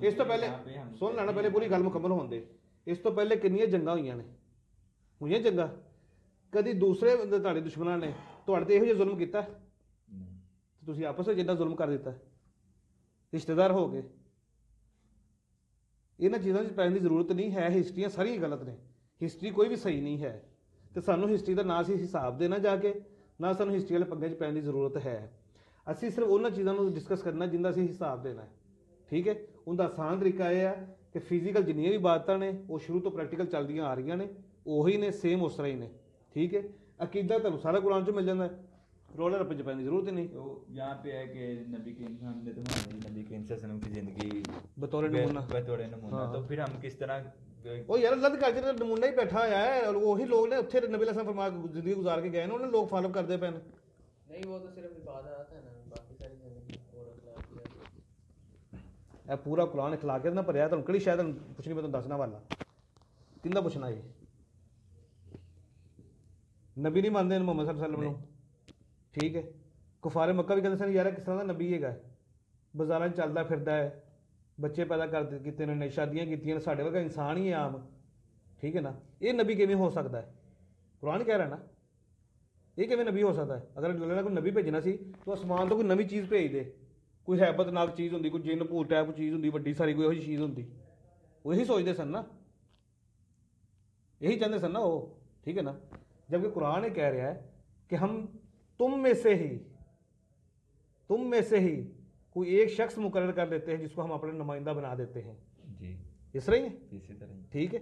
इस तो पहले सुन लैना, पहले पूरी गल मुकम्मल होण दे। इस तो पहले कितनियां जंगां होईयां ने, होईयां जंगां? कदी दूसरे तुहाडे दुश्मनां ने तुहाडे ते इहो जिहा जुल्म कीता? तुसीं आपस में जिन्ना जुल्म कर दिता रिश्तेदार हो गए। इन्हां चीज़ां 'च पैण दी जरूरत नहीं है। हिस्ट्रियां सारियां गलत ने, हिस्ट्री कोई भी सही नहीं है, तो सानूं हिस्ट्री का ना असीं हिसाब देना जाके, ना सानूं हिस्ट्री वाले पंगे 'च पैण दी जरूरत है। असीं सिर्फ उन्हां चीज़ां नूं डिस्कस करना जिंदा असीं हिसाब देना है, ठीक है। उनका आसान तरीका यह है कि फिजिकल जिन्नियां भी बातां ने वो शुरू तो प्रैक्टिकल चलदियां आ रही ने, ਉਹੀ ਨੇ, सेम उस तरह ही ने, ठीक है। अकीदा ਤੁਹਾਨੂੰ सारा कुरान 'ਚ मिल जाता है, रोला रप्पे 'ਚ पैण दी जरूरत ही नहीं। तो यहाँ पे है कि नबी के हमने तो हमारी नबी के वसल्लम की जिंदगी बतौर नमूना, हाँ। तो फिर हम किस तरह ਉਹ ਯਾਰ ਅੱਲਾਹ ਦੇ ਘਰ 'ਚ ਨਮੂਨਾ ਹੀ ਬੈਠਾ ਹੋਇਆ ਹੈ, ਉਹੀ ਲੋਕ ਨੇ ਉੱਥੇ ਨਬੀ ਅਲੈਹਿਸਲਾਮ ਫਰਮਾ ਜ਼ਿੰਦਗੀ ਗੁਜ਼ਾਰ ਕੇ ਗਏ ਨੇ, ਉਹਨਾਂ ਲੋਕ ਫਾਲੋ ਕਰਦੇ ਪਏ ਨੇ। नहीं वो तो सिर्फ इबादत है ना, बाकी सारी जिंदगी और अखलाकियात। ਇਹ ਪੂਰਾ ਕੁਰਾਨ ਇਖਲਾਕਿयत ਨਾਲ ਭਰਿਆ। ਤੁਹਾਨੂੰ ਕਿਹੜੀ ਸ਼ਾਇਦ ਪੁੱਛਣੀ, ਮੈਂ ਤੁਹਾਨੂੰ ਦੱਸਣਾ ਵਾਲਾ ਕਿੰਦਾ ਪੁੱਛਣਾ। ਇਹ ਨਬੀ ਨਹੀਂ ਮੰਨਦੇ ਮੁਹੰਮਦ ਸੱਲੱਲਾਹੁ अलैहि वसल्लम ਨੂੰ, ਠੀਕ ਹੈ। ਕੁਫਾਰੇ ਮੱਕਾ ਵੀ ਕਹਿੰਦੇ ਸਨ ਯਾਰ ਕਿਸ ਤਰ੍ਹਾਂ ਦਾ ਨਬੀ ਹੈਗਾ, ਬਾਜ਼ਾਰਾਂ 'ਚ ਚੱਲਦਾ ਫਿਰਦਾ ਹੈ, ਬੱਚੇ ਪੈਦਾ ਕਰ ਕੀਤੇ ਨੇ, ਸ਼ਾਦੀਆਂ ਕੀਤੀਆਂ ਨੇ, ਸਾਡੇ ਵਰਗਾ ਇਨਸਾਨ ਹੀ ਹੈ ਆਮ, ਠੀਕ ਹੈ ਨਾ। ਇਹ ਨਬੀ ਕਿਵੇਂ ਹੋ ਸਕਦਾ ਹੈ? ਕੁਰਾਨ ਕਹਿ ਰਿਹਾ ਨਾ, ਇਹ ਕਿਵੇਂ ਨਬੀ ਹੋ ਸਕਦਾ ਹੈ? ਅਗਰ ਅੱਲਾਹ ਨੇ ਕੋਈ ਨਬੀ ਭੇਜਣਾ ਸੀ ਤਾਂ ਅਸਮਾਨ ਤੋਂ ਕੋਈ ਨਵੀਂ ਚੀਜ਼ ਭੇਜ ਦੇ, ਕੋਈ ਹੈਬਤਨਾਕ ਚੀਜ਼ ਹੁੰਦੀ, ਕੋਈ ਜਿੰਨ ਭੂਤ ਟਾਈਪ ਚੀਜ਼ ਹੁੰਦੀ ਵੱਡੀ ਸਾਰੀ, ਕੋਈ ਇਹੋ ਜਿਹੀ ਚੀਜ਼ ਹੁੰਦੀ। ਉਹ ਇਹੀ ਸੋਚਦੇ ਸਨ ਨਾ, यही चाहते सन ना वो, ठीक है ना। जबकि कुरान ये कह रहा है कि हम तुम में से ही कोई एक शख्स मुकर्रर कर देते हैं जिसको हम अपना नुमाइंदा बना देते हैं जी, इस तरह ही है, इसी तरह, ठीक है।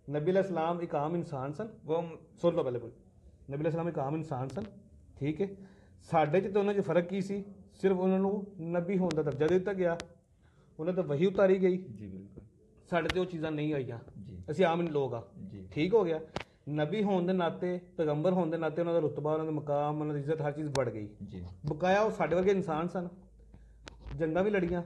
नबी अलैहिस्सलाम एक आम इंसान सन, वो सुन लो पहले बोल, नबी अलैहिस्सलाम एक आम इंसान सन, ठीक है। साढ़े च तो उन्होंने फर्क की सी, सिर्फ उन्होंने नबी होने का दर्जा दिता गया, उन्हें तो वही उतारी गई जी, बिल्कुल। साढ़े ते वो चीज़ां नहीं आईयां, ਅਸੀਂ ਆਮ ਲੋਕ ਆ ਜੀ, ਠੀਕ ਹੋ ਗਿਆ। ਨਬੀ ਹੋਣ ਦੇ ਨਾਤੇ, ਪੈਗੰਬਰ ਹੋਣ ਦੇ ਨਾਤੇ ਉਹਨਾਂ ਦਾ ਰੁਤਬਾ, ਉਹਨਾਂ ਦਾ ਮਕਾਮ, ਉਹਨਾਂ ਦੀ ਇੱਜ਼ਤ, ਹਰ ਚੀਜ਼ ਵੱਧ ਗਈ ਜੀ। ਬਕਾਇਆ ਉਹ ਸਾਡੇ ਵਰਗੇ ਇਨਸਾਨ ਸਨ, ਜੰਗਾਂ ਵੀ ਲੜੀਆਂ,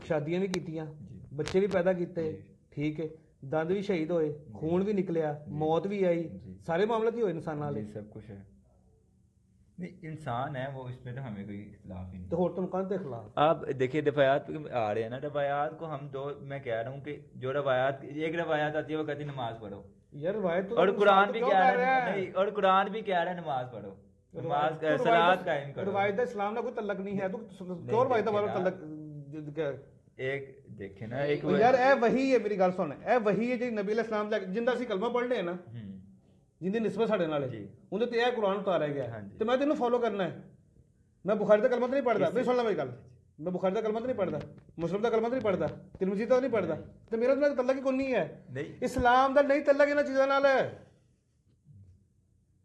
ਸ਼ਾਦੀਆਂ ਵੀ ਕੀਤੀਆਂ, ਬੱਚੇ ਵੀ ਪੈਦਾ ਕੀਤੇ, ਠੀਕ ਹੈ, ਦੰਦ ਵੀ ਸ਼ਹੀਦ ਹੋਏ, ਖੂਨ ਵੀ ਨਿਕਲਿਆ, ਮੌਤ ਵੀ ਆਈ, ਸਾਰੇ ਮਾਮਲੇ ਕੀ ਹੋਏ ਇਨਸਾਨਾਂ ਨਾਲ, सब कुछ है। नहीं इंसान है वो, इसमें तो हमें कोई इख्तिलाफ ही नहीं। तो और तुम कौन से खिलाफ? आप देखिए रवायात आ रहे हैं ना, रवायात को हम दो, मैं कह रहा हूँ कि जो रवायात, एक रवायात आती है वो कहती है नमाज पढ़ो यार, रवायत तो और कुरान भी कह रहा है नहीं, और कुरान भी कह रहा है नमाज पढ़ो, नमाज सलात कायम करो। रवायत इस्लाम का कोई तल्लक नहीं है, तो क्यों रवायत वाला तल्लक? एक देखे ना, एक यार ए वही है, मेरी गल सुन, ए वही है जी नबी अलैहि सलाम जिंदा सी कलमा पढ़ ले ना, जिंदी निस्बत साढ़े नाल है, उन्हें तो यह कुरान उतारा गया, तो मैं तेन फॉलो करना है। मैं बुखारी का कलमा तो नहीं पढ़ता, नहीं सुन ला मेरी गल, मैं बुखारी का कलमा तो नहीं पढ़ता, मुस्लिम का कलमा तो नहीं पढ़ता, तिरमिज़ी का नहीं पढ़ता, तो मेरा तो तल्लक ही कोई नहीं है। इस्लाम का नहीं तल्लक इन्हां चीज़ां नाल,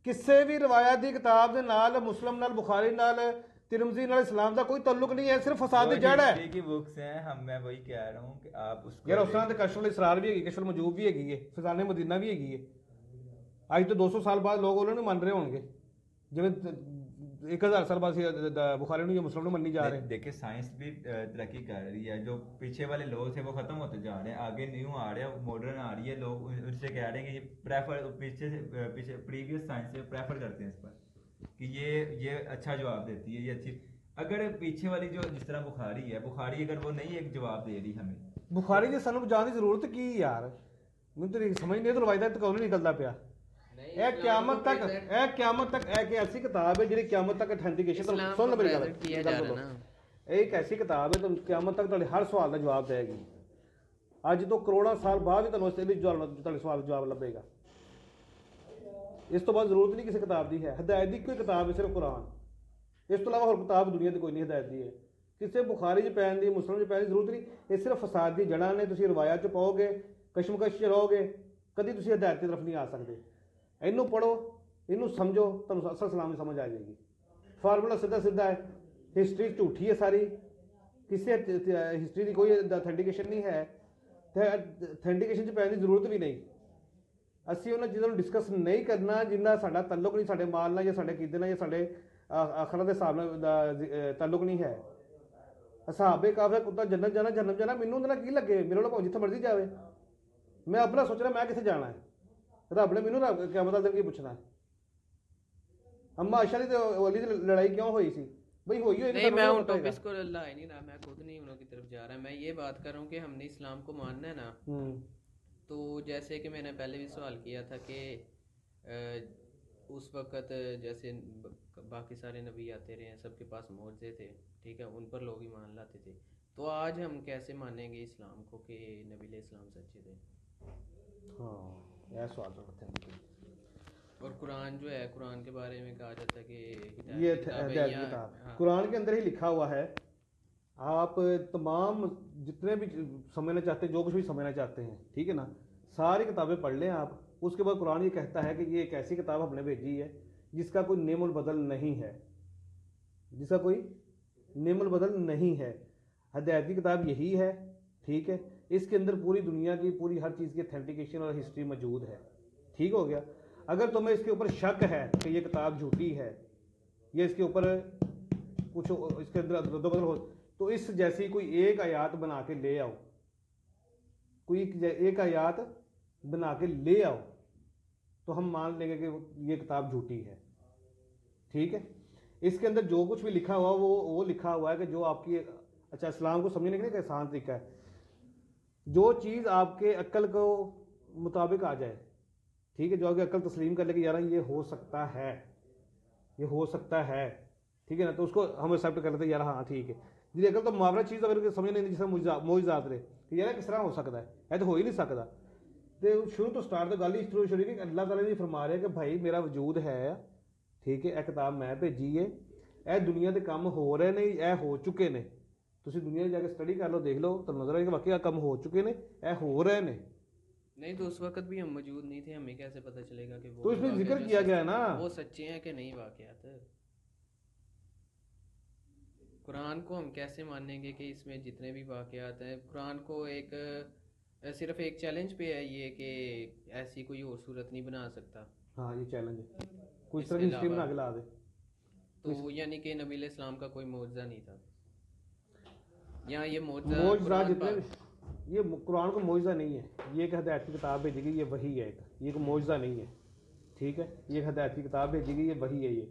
किसी भी रवायत की किताब के नाल, मुस्लिम नाल, बुखारी नाल, तिरमिज़ी नाल इस्लाम का कोई तल्लुक नहीं है, सिर्फ फसाद दी जड़ है की बुक्स हैं। हम मैं वही कह रहा हूं कि आप उसको यार उस तरह ते कशफुल इसरार भी है, कशफुल मजूब भी है, फिज़ाने मदीना भी है। अज तो 200 साल बाद लोग उन्होंने मान रहे होंगे, जिवें 1000 साल बाद बुखारी या मुस्लिम मननी जा रहे हैं। देखिए साइंस भी तरक्की कर रही है, जो पीछे वाले लोग थे वो खत्म होते जा रहे हैं, आगे न्यू आ रहे हैं, मॉडर्न आ रही है, लोग उनसे कह रहे हैं कि ये प्रेफर पीछे प्रीवियस साइंस से प्रेफर करते हैं इस पर कि ये अच्छा जवाब देती है, ये अच्छी। अगर पीछे वाली जो जिस तरह बुखारी अगर वो नहीं एक जवाब दे रही हमें, बुखारी की सानू जान की जरूरत की यार, मैं तो समझ नहीं, तो रवायत तो कौन नहीं निकलता पिया। ਇਹ ਕਿਆਮਤ ਤੱਕ ਇਹ ਐਸੀ ਕਿਤਾਬ ਹੈ ਜਿਹੜੀ ਕਿਆਮਤ ਤੱਕ ਅਥੈਂਟੀਕੇਸ਼ਨ ਸੁਣ ਲਓ ਮੇਰੀ ਗੱਲ ਇਹ ਇੱਕ ਐਸੀ ਕਿਤਾਬ ਹੈ ਤੁਹਾਨੂੰ ਕਿਆਮਤ ਤੱਕ ਤੁਹਾਡੇ ਹਰ ਸਵਾਲ ਦਾ ਜਵਾਬ ਦੇਗੀ। ਅੱਜ ਤੋਂ ਕਰੋੜਾਂ ਸਾਲ ਬਾਅਦ ਵੀ ਤੁਹਾਨੂੰ ਇਸ ਲਈ ਤੁਹਾਡੇ ਸਵਾਲ ਦਾ ਜਵਾਬ ਲੱਭੇਗਾ। ਇਸ ਤੋਂ ਬਾਅਦ ਜ਼ਰੂਰਤ ਨਹੀਂ ਕਿਸੇ ਕਿਤਾਬ ਦੀ ਹੈ। ਹਦਾਇਤ ਦੀ ਕੋਈ ਕਿਤਾਬ ਹੈ ਸਿਰਫ ਕੁਰਾਨ, ਇਸ ਤੋਂ ਇਲਾਵਾ ਹੋਰ ਕਿਤਾਬ ਦੁਨੀਆ ਤੇ ਕੋਈ ਨਹੀਂ ਹਦਾਇਤ ਦੀ ਹੈ। ਕਿਸੇ ਬੁਖਾਰੀ 'ਚ ਪੈਣ ਦੀ, ਮੁਸਲਿਮ 'ਚ ਪੈਣ ਦੀ ਜ਼ਰੂਰਤ ਨਹੀਂ। ਇਹ ਸਿਰਫ ਫਸਾਦ ਦੀ ਜੜ੍ਹਾਂ ਨੇ। ਤੁਸੀਂ ਰਵਾਇਤ 'ਚ ਪਾਓਗੇ, ਕਸ਼ਮਕਸ਼ 'ਚ ਰਹੋਗੇ, ਕਦੀ ਤੁਸੀਂ ਹਦਾਇਤ ਦੀ ਤਰਫ ਨਹੀਂ ਆ ਸਕਦੇ। ਇਹਨੂੰ ਪੜੋ, ਇਹਨੂੰ ਸਮਝੋ, ਤੁਹਾਨੂੰ ਅਸਲ ਸਲਾਮ ਦੀ ਸਮਝ ਆ ਜਾਏਗੀ। ਫਾਰਮੂਲਾ ਸਿੱਧਾ ਹੈ। ਹਿਸਟਰੀ ਝੂਠੀ ਹੈ ਸਾਰੀ, ਕਿਸੇ ਹਿਸਟਰੀ ਦੀ ਕੋਈ ਅਥੈਂਟੀਕੇਸ਼ਨ ਨਹੀਂ ਹੈ ਤੇ ਅਥੈਂਟੀਕੇਸ਼ਨ 'ਚ ਪੈਣ ਦੀ ਜ਼ਰੂਰਤ ਵੀ ਨਹੀਂ। ਅਸੀਂ ਉਹਨਾਂ ਚੀਜ਼ਾਂ ਨੂੰ ਡਿਸਕਸ ਨਹੀਂ ਕਰਨਾ ਜਿੰਨਾ ਸਾਡਾ ਤਾਲੁਕ ਨਹੀਂ ਸਾਡੇ ਮਾਲ ਨਾਲ ਜਾਂ ਸਾਡੇ ਕੀਦੇ ਨਾਲ ਜਾਂ ਸਾਡੇ ਆਖਰਤ ਦੇ ਹਿਸਾਬ ਨਾਲ ਤਾਲੁਕ ਨਹੀਂ ਹੈ। ਅਸਹਾਬੇ ਕਾਫੇ ਕੁੱਤਾ ਜੰਨਤ ਜਾਣਾ ਮੈਨੂੰ ਉਹਦੇ ਨਾਲ ਕੀ ਲੱਗੇ, ਮੇਰੇ ਨਾਲ ਭਾਵੇਂ ਜਿੱਥੇ ਮਰਜ਼ੀ ਜਾਵੇ। ਮੈਂ ਆਪਣਾ ਸੋਚ ਰਿਹਾ ਮੈਂ ਕਿੱਥੇ ਜਾਣਾ ਹੈ। ਰੱਬ ਨੇ ਮੈਨੂੰ ਕਿਆ ਪਤਾ ਕੀ ਪੁੱਛਣਾ। ਅੰਮਾ ਆਇਸ਼ਾ ਦੀ ਤੇ ਅਲੀ ਦੀ ਲੜਾਈ क्यों हुई थी भाई? हुई नहीं, मैं उन टॉपिक्स को ला ही नहीं रहा, मैं खुद नहीं उन की तरफ जा रहा। मैं ये बात कर रहा हूँ कि हमने इस्लाम को मानना है ना, तो जैसे कि मैंने पहले भी सवाल किया था कि उस वक़्त जैसे बाकी सारे नबी आते रहे हैं, सबके पास मौजज़े थे, ठीक है, उन पर लोग ईमान लाते थे। तो आज हम कैसे मानेंगे इस्लाम को कि नबी इस्लाम सच्चे थे? हाँ, यह सवाल तो करते हैं। और कुरान जो है, कुरान के बारे में कहा जाता है कि ये हिदायत किताब, कुरान के अंदर ही लिखा हुआ है। आप तमाम जितने भी समझना चाहते हैं, जो कुछ भी समझना चाहते हैं, ठीक है ना, सारी किताबें पढ़ लें आप। उसके बाद कुरान ये कहता है कि ये एक ऐसी किताब हमने भेजी है जिसका कोई नेमुल बदल नहीं है, जिसका कोई नेमुल बदल नहीं है। हिदायत की किताब यही है, ठीक है। इसके अंदर पूरी दुनिया की पूरी हर चीज़ की अथेंटिकेशन और हिस्ट्री मौजूद है, ठीक हो गया। अगर तुम्हें इसके ऊपर शक है कि ये किताब झूठी है या इसके ऊपर कुछ इसके अंदर रद्दबदल हो, तो इस जैसी कोई एक आयत बना के ले आओ, कोई एक आयत बना के ले आओ, तो हम मान लेंगे कि ये किताब झूठी है, ठीक है। इसके अंदर जो कुछ भी लिखा हुआ वो लिखा हुआ है कि जो आपकी, अच्छा, इस्लाम को समझने के लिए एक आसान तरीका है, जो चीज़ आपके अक्ल को मुताबिक आ जाए, ठीक है, जो आपकी अक्ल तस्लीम कर ले कि यार ये हो सकता है, ये हो सकता है, ठीक है ना, तो उसको हम एक्सेप्ट कर लेते हैं, यार हाँ ठीक है। जी अकल तो मुआवरा चीज़ अगर समझ नहीं, जिस मोइज़ात रहे कि यार किस तरह हो सकता है, ऐ तो हो ही नहीं सकता। तो शुरू तो स्टार्ट तो गल ही शुरू की अल्लाह ताला ने फरमा रहे कि भाई मेरा वजूद है, ठीक है, यह किताब मैं भेजी है, यह दुनिया के काम हो रहे ने, यह हो चुके ने। तुम दुनिया जाके स्टडी कर लो, देख लो, तो नजर आएगा वाकई काम हो चुके ने, यह हो रहे ने। नहीं तो उस वक्त भी हम मौजूद नहीं थे, हमें कैसे पता चलेगा कि वो, तो इसमें जिक्र किया गया है ना, वो सच्चे हैं कि नहीं वाकयात। कुरान को हम कैसे मानेंगे कि इसमें जितने भी वाकयात हैं, कुरान को एक सिर्फ एक चैलेंज पे है ये कि ऐसी कोई और सूरत नहीं बना सकता। हाँ, ये चैलेंज है, कोई तरह की हिस्ट्री बना के ला दे, तो यानी कि नबी इस्लाम का कोई मौजज़ा नहीं था। यहाँ ये मौजज़ा जितने, ये कुरान को मौजज़ा नहीं है, ये एक हिदायत की किताब भेजी गई, ये वही है, ये एक मौजज़ा नहीं है, ठीक है। ये एक हिदायत की किताब भेजी गई, ये वही है। ये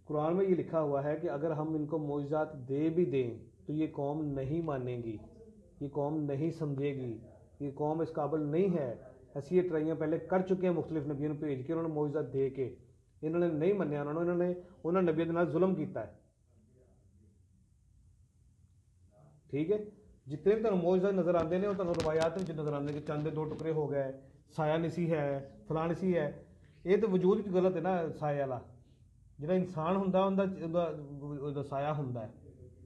कुरान में ये लिखा हुआ है कि अगर हम इनको मौजज़ात दे भी दें तो ये कौम नहीं मानेगी, ये कौम नहीं समझेगी, ये कौम इस काबिल नहीं है। ऐसी ये ट्राइयाँ पहले कर चुके हैं, मुख्तलिफ नबियों ने भेज के उन्होंने मौजज़ात दे के, इन्होंने नहीं मन्या, उन्होंने नबियों के नाल जुल्म किया है, ठीक है। जितने भी तुहानूं मौजज़ात नज़र आते हैं, तुहानूं रवायात में नज़र आते हैं कि चंद दे 2 टुकड़े हो गए, साया नसी है, फलां नसी है, ये तो वजूद च गलत है ना। साया वाला जिहड़ा इंसान हुंदा उहदा साया हुंदा है,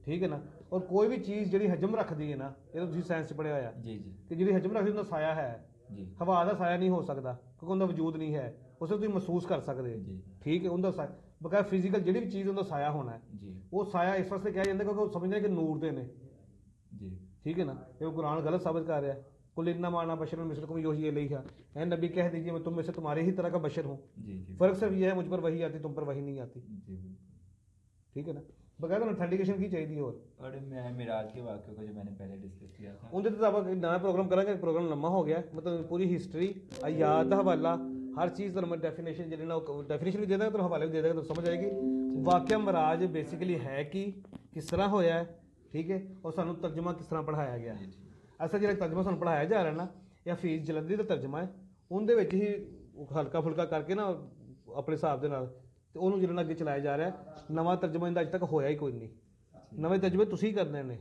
ठीक है ना। और कोई भी चीज़ जिहड़ी हजम रखदी है ना, ये तो तुसीं साइंस च पढ़िया होया जी कि जिहड़ी हजम रखदी उहदा साया है जी। हवा दा साया नहीं हो सकता क्योंकि उहदा वजूद नहीं है, उसे तुसीं महसूस कर सकते, ठीक है। उहदा साया बकाया फिजिकल जिहड़ी भी चीज़ उहदा साया होना है जी। वो साया इस वास्ते कहा जाता क्योंकि समझते कि नूर दे ने जी, ठीक है ना। ये कुरान गलत साबित कर रहा है, कुल इन्नमा अना बशरुन मिस्लुकुम यूही इलैया, ऐ नबी कह दीजिए मैं तुम में से तुम्हारे ही तरह का बशर हूँ। जी जी फ़र्क सिर्फ ये है मुझ पर वही आती, तुम पर वही नहीं आती। जी बिल्कुल। ठीक है ना, बकायदा ऑथेंटिकेशन की चाहिए। और मैं मिराज के वाक़े को जो मैंने पहले डिस्कस किया था, उनके तो आप नया प्रोग्राम करेंगे, प्रोग्राम लम्बा हो गया, मतलब पूरी हिस्ट्री याद हवाला हर चीज़ तो मैं डेफिनेशन जी ना डेफिनेशन भी दे देगा तो हवाले भी दे देगा, तो समझ आएगी वाक़या मराज बेसिकली है कि किस तरह होया है। ठीक है, और सानू तर्जमा किस तरह पढ़ाया गया है। ऐसा जो तर्जमा सानू पढ़ाया जा रहा है ना, या फीस जलंधरी का तर्जमा है, उनके विच ही हल्का फुल्का करके ना अपने हिसाब के नाल ते उन्होंने जिन्ना अगे चलाया जा रहा है। नवा तर्जमा इंदा अज तक होया ही कोई नहीं, नवे तर्जमे तुसी करने ने।